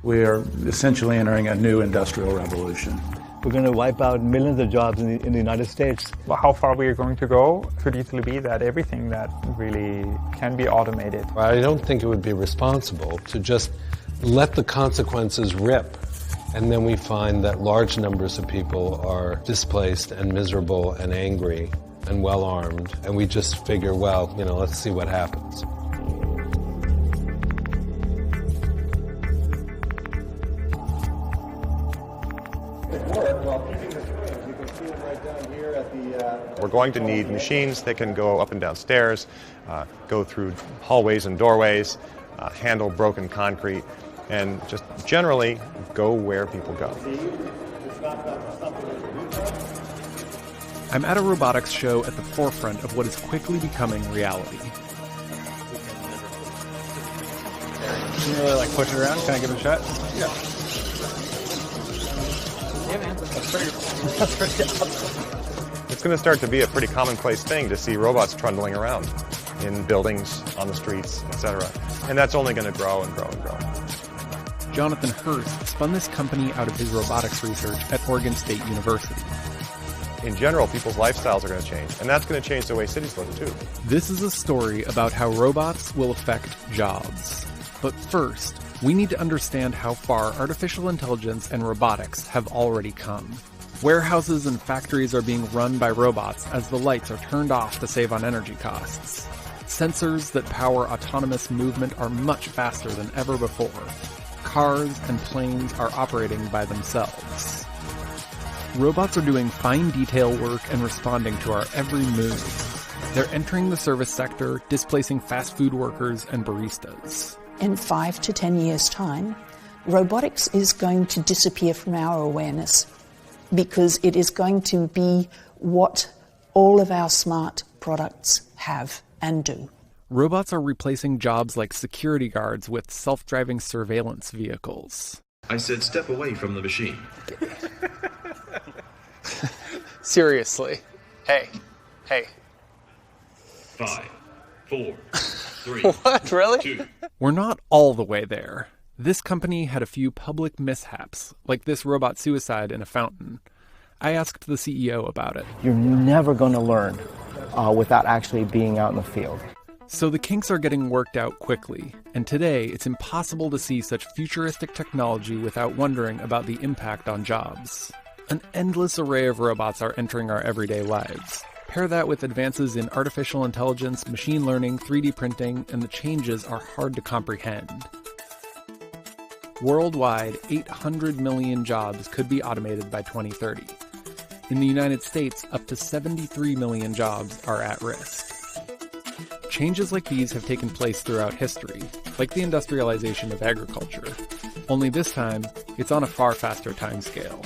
We are essentially entering a new industrial revolution. We're going to wipe out millions of jobs in the United States. Well, how far we are going to go could easily be that everything that really can be automated. I don't think it would be responsible to just let the consequences rip, and then we find that large numbers of people are displaced and miserable and angry and well-armed, and we just figure, well, let's see what happens. We're going to need machines that can go up and down stairs, go through hallways and doorways, handle broken concrete, and just generally go where people go. I'm at a robotics show at the forefront of what is quickly becoming reality. Can you really push it around? Can I give it a shot? Yeah. Yeah, man. That's pretty awesome. It's going to start to be a pretty commonplace thing to see robots trundling around in buildings, on the streets, etc. And that's only going to grow and grow and grow. Jonathan Hurst spun this company out of his robotics research at Oregon State University. In general, people's lifestyles are going to change, and that's going to change the way cities look too. This is a story about how robots will affect jobs. But first, we need to understand how far artificial intelligence and robotics have already come. Warehouses and factories are being run by robots as the lights are turned off to save on energy costs. Sensors that power autonomous movement are much faster than ever before. Cars and planes are operating by themselves. Robots are doing fine detail work and responding to our every move. They're entering the service sector, displacing fast food workers and baristas. In 5 to 10 years' time, robotics is going to disappear from our awareness because it is going to be what all of our smart products have and do. Robots are replacing jobs like security guards with self-driving surveillance vehicles. I said step away from the machine. Seriously. Hey. 5, 4, 3. What, really? 2. We're not all the way there. This company had a few public mishaps, like this robot suicide in a fountain. I asked the CEO about it. You're never going to learn without actually being out in the field. So the kinks are getting worked out quickly, and today it's impossible to see such futuristic technology without wondering about the impact on jobs. An endless array of robots are entering our everyday lives. Pair that with advances in artificial intelligence, machine learning, 3D printing, and the changes are hard to comprehend. Worldwide, 800 million jobs could be automated by 2030. In the United States, up to 73 million jobs are at risk. Changes like these have taken place throughout history, like the industrialization of agriculture. Only this time, it's on a far faster timescale.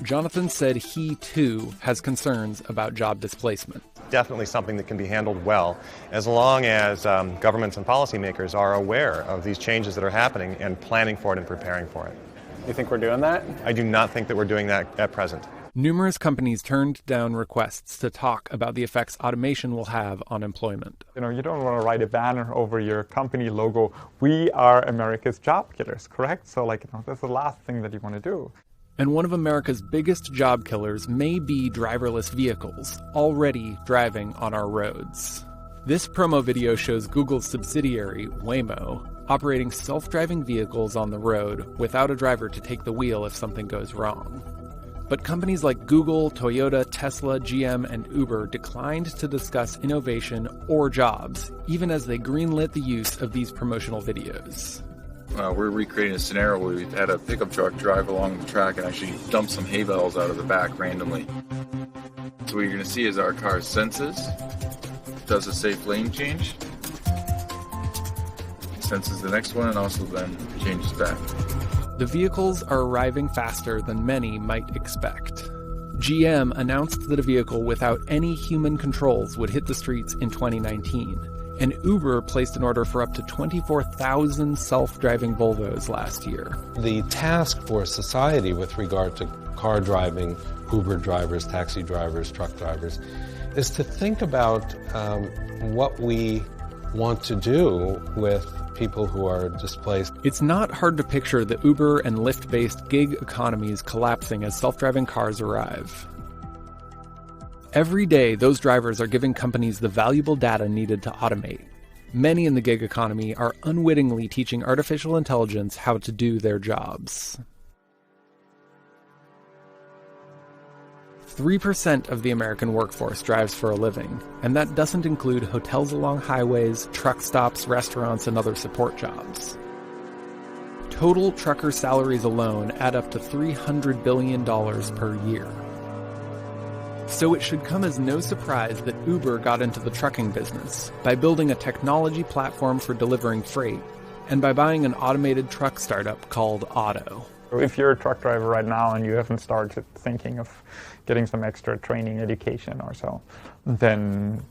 Jonathan said he, too, has concerns about job displacement. Definitely something that can be handled well, as long as governments and policymakers are aware of these changes that are happening and planning for it and preparing for it. You think we're doing that? I do not think that we're doing that at present. Numerous companies turned down requests to talk about the effects automation will have on employment. You don't want to write a banner over your company logo, "We are America's job killers," correct? So that's the last thing that you want to do. And one of America's biggest job killers may be driverless vehicles, already driving on our roads. This promo video shows Google's subsidiary, Waymo, operating self-driving vehicles on the road without a driver to take the wheel if something goes wrong. But companies like Google, Toyota, Tesla, GM, and Uber declined to discuss innovation or jobs, even as they greenlit the use of these promotional videos. We're recreating a scenario where we had a pickup truck drive along the track and actually dump some hay bales out of the back randomly. So what you're going to see is our car senses, does a safe lane change, senses the next one, and also then changes back. The vehicles are arriving faster than many might expect. GM announced that a vehicle without any human controls would hit the streets in 2019. And Uber placed an order for up to 24,000 self-driving Volvos last year. The task for society with regard to car driving, Uber drivers, taxi drivers, truck drivers, is to think about what we want to do with people who are displaced. It's not hard to picture the Uber and Lyft-based gig economies collapsing as self-driving cars arrive. Every day, those drivers are giving companies the valuable data needed to automate. Many in the gig economy are unwittingly teaching artificial intelligence how to do their jobs. 3% of the American workforce drives for a living, and that doesn't include hotels along highways, truck stops, restaurants, and other support jobs. Total trucker salaries alone add up to $300 billion per year. So it should come as no surprise that Uber got into the trucking business by building a technology platform for delivering freight and by buying an automated truck startup called Otto. If you're a truck driver right now and you haven't started thinking of getting some extra training, education or so, then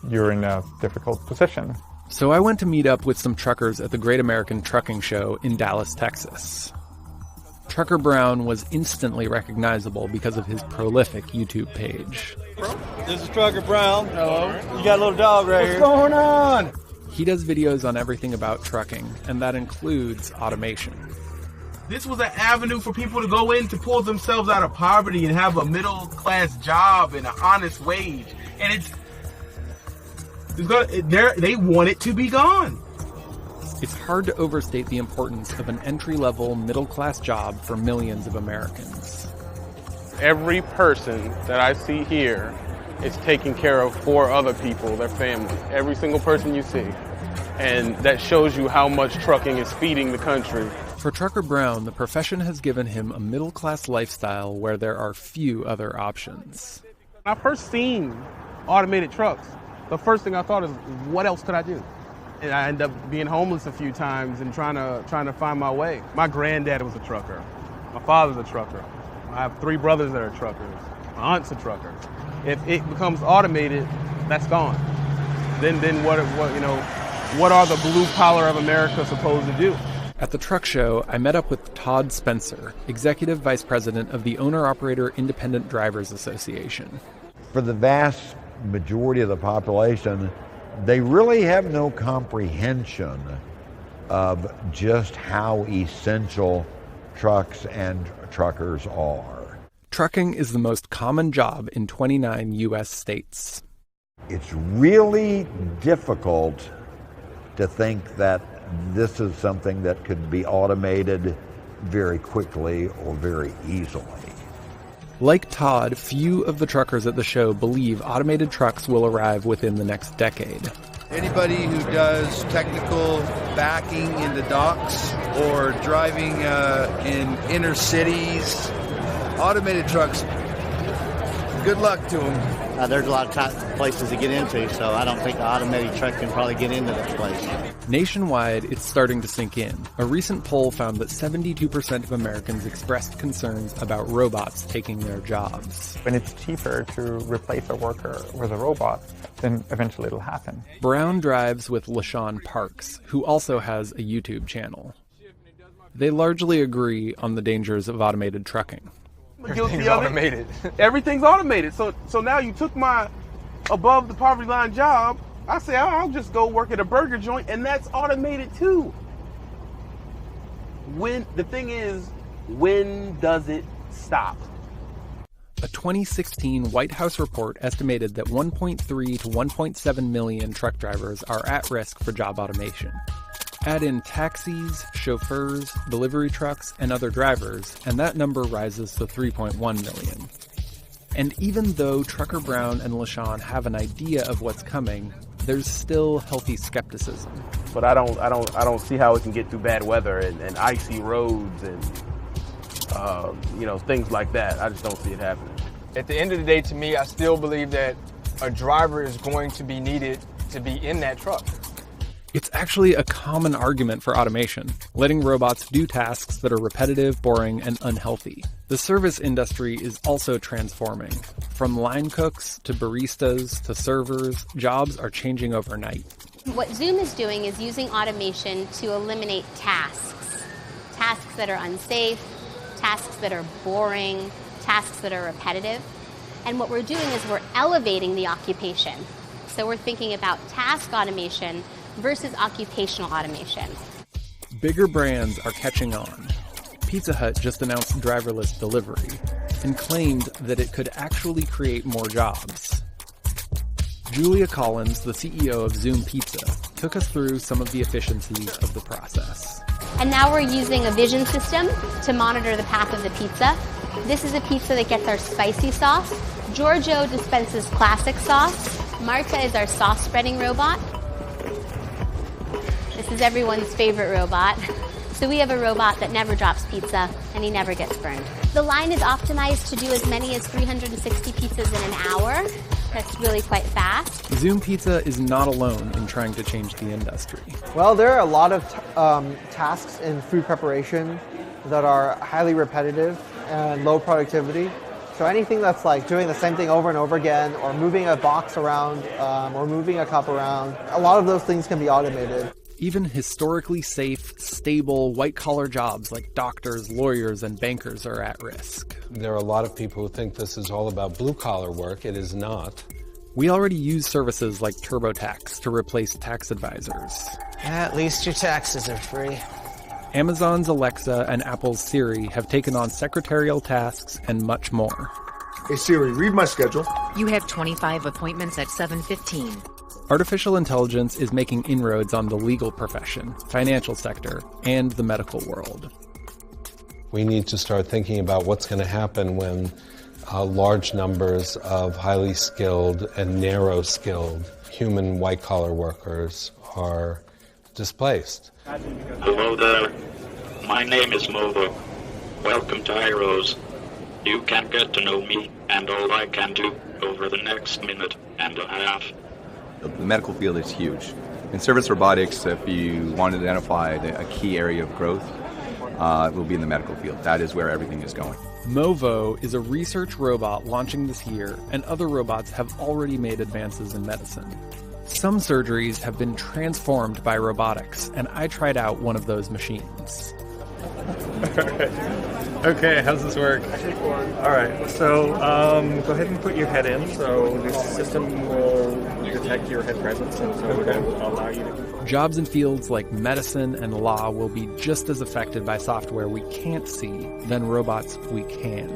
you're in a difficult position. So I went to meet up with some truckers at the Great American Trucking Show in Dallas, Texas. Trucker Brown was instantly recognizable because of his prolific YouTube page. This is Trucker Brown. Hello. You got a little dog right here. What's going on? He does videos on everything about trucking, and that includes automation. This was an avenue for people to go in to pull themselves out of poverty and have a middle-class job and an honest wage. And they want it to be gone. It's hard to overstate the importance of an entry-level, middle-class job for millions of Americans. Every person that I see here is taking care of 4 other people, their family. Every single person you see. And that shows you how much trucking is feeding the country. For Trucker Brown, the profession has given him a middle-class lifestyle where there are few other options. When I first seen automated trucks, the first thing I thought is, what else could I do? And I ended up being homeless a few times and trying to find my way. My granddad was a trucker. My father's a trucker. I have 3 brothers that are truckers. My aunt's a trucker. If it becomes automated, that's gone. Then what are the blue collar of America supposed to do? At the truck show, I met up with Todd Spencer, Executive Vice President of the Owner-Operator Independent Drivers Association. For the vast majority of the population, they really have no comprehension of just how essential trucks and truckers are. Trucking is the most common job in 29 U.S. states. It's really difficult to think that this is something that could be automated very quickly or very easily. Like Todd, few of the truckers at the show believe automated trucks will arrive within the next decade. Anybody who does technical backing in the docks or driving in inner cities, automated trucks, good luck to them. There's a lot of places to get into, so I don't think an automated truck can probably get into that place. Nationwide, it's starting to sink in. A recent poll found that 72% of Americans expressed concerns about robots taking their jobs. When it's cheaper to replace a worker with a robot, then eventually it'll happen. Brown drives with LaShawn Parks, who also has a YouTube channel. They largely agree on the dangers of automated trucking. Everything's automated. Everything's automated. So now you took my above the poverty line job. I say I'll just go work at a burger joint, and that's automated too. The thing is, when does it stop? A 2016 White House report estimated that 1.3 to 1.7 million truck drivers are at risk for job automation. Add in taxis, chauffeurs, delivery trucks, and other drivers, and that number rises to 3.1 million. And even though Trucker Brown and LaShawn have an idea of what's coming, there's still healthy skepticism. But I don't see how it can get through bad weather and icy roads and things like that. I just don't see it happening. At the end of the day, to me, I still believe that a driver is going to be needed to be in that truck. It's actually a common argument for automation, letting robots do tasks that are repetitive, boring, and unhealthy. The service industry is also transforming. From line cooks to baristas to servers, jobs are changing overnight. What Zoom is doing is using automation to eliminate tasks. Tasks that are unsafe, tasks that are boring, tasks that are repetitive. And what we're doing is we're elevating the occupation. So we're thinking about task automation versus occupational automation. Bigger brands are catching on. Pizza Hut just announced driverless delivery and claimed that it could actually create more jobs. Julia Collins, the CEO of Zoom Pizza, took us through some of the efficiencies of the process. And now we're using a vision system to monitor the path of the pizza. This is a pizza that gets our spicy sauce. Giorgio dispenses classic sauce. Marta is our sauce spreading robot. This is everyone's favorite robot. So we have a robot that never drops pizza, and he never gets burned. The line is optimized to do as many as 360 pizzas in an hour. That's really quite fast. Zoom Pizza is not alone in trying to change the industry. Well, there are a lot of tasks in food preparation that are highly repetitive and low productivity. So anything that's like doing the same thing over and over again, or moving a box around, or moving a cup around, a lot of those things can be automated. Even historically safe, stable, white-collar jobs like doctors, lawyers, and bankers are at risk. There are a lot of people who think this is all about blue-collar work. It is not. We already use services like TurboTax to replace tax advisors. At least your taxes are free. Amazon's Alexa and Apple's Siri have taken on secretarial tasks and much more. Hey Siri, read my schedule. You have 25 appointments at 7:15. Artificial intelligence is making inroads on the legal profession, financial sector, and the medical world. We need to start thinking about what's going to happen when large numbers of highly skilled and narrow-skilled human white-collar workers are displaced. Hello there. My name is Movo. Welcome to Heroes. You can get to know me and all I can do over the next minute and a half. The medical field is huge. In service robotics, if you want to identify a key area of growth, it will be in the medical field. That is where everything is going. Movo is a research robot launching this year, and other robots have already made advances in medicine. Some surgeries have been transformed by robotics, and I tried out one of those machines. Okay, how's this work? All right, so go ahead and put your head in. So this system will detect your head presence, and so it will allow you to... Jobs in fields like medicine and law will be just as affected by software we can't see than robots we can.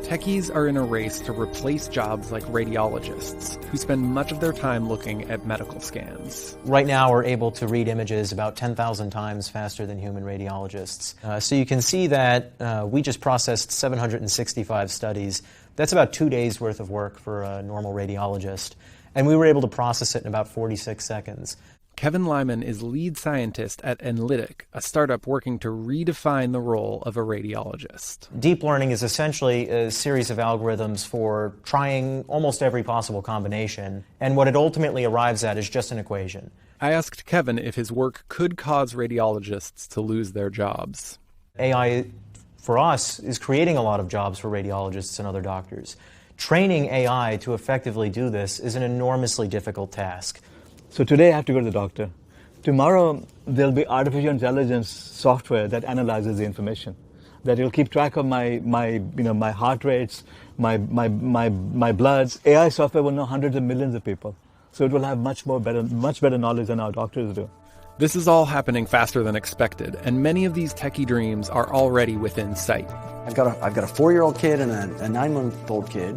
Techies are in a race to replace jobs like radiologists, who spend much of their time looking at medical scans. Right now, we're able to read images about 10,000 times faster than human radiologists. So you can see that we just processed 765 studies. That's about 2 days' worth of work for a normal radiologist. And we were able to process it in about 46 seconds. Kevin Lyman is lead scientist at Enlytic, a startup working to redefine the role of a radiologist. Deep learning is essentially a series of algorithms for trying almost every possible combination, and what it ultimately arrives at is just an equation. I asked Kevin if his work could cause radiologists to lose their jobs. AI, for us, is creating a lot of jobs for radiologists and other doctors. Training AI to effectively do this is an enormously difficult task. So today I have to go to the doctor. Tomorrow there'll be artificial intelligence software that analyzes the information. That will keep track of my heart rates, my bloods. AI software will know hundreds of millions of people. So it will have much better knowledge than our doctors do. This is all happening faster than expected, and many of these techie dreams are already within sight. I've got a 4-year-old kid and a 9-month-old kid,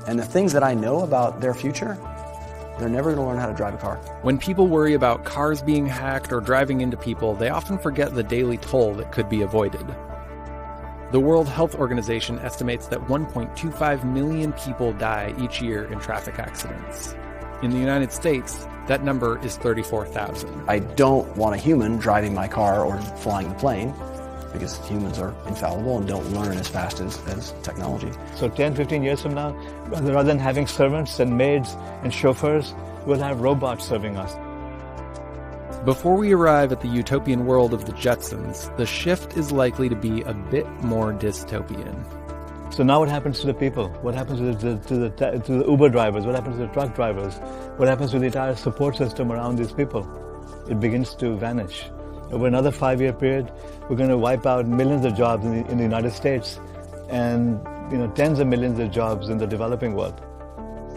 and the things that I know about their future, they're never going to learn how to drive a car. When people worry about cars being hacked or driving into people, they often forget the daily toll that could be avoided. The World Health Organization estimates that 1.25 million people die each year in traffic accidents. In the United States, that number is 34,000. I don't want a human driving my car or flying the plane, because humans are infallible and don't learn as fast as technology. So 10, 15 years from now, rather than having servants and maids and chauffeurs, we'll have robots serving us. Before we arrive at the utopian world of the Jetsons, the shift is likely to be a bit more dystopian. So now what happens to the people? What happens to the Uber drivers? What happens to the truck drivers? What happens to the entire support system around these people? It begins to vanish. Over another 5-year period, we're going to wipe out millions of jobs in the United States and tens of millions of jobs in the developing world.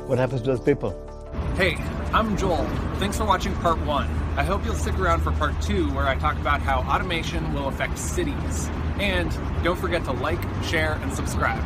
What happens to those people? Hey, I'm Joel. Thanks for watching part 1. I hope you'll stick around for part 2, where I talk about how automation will affect cities. And don't forget to like, share, and subscribe.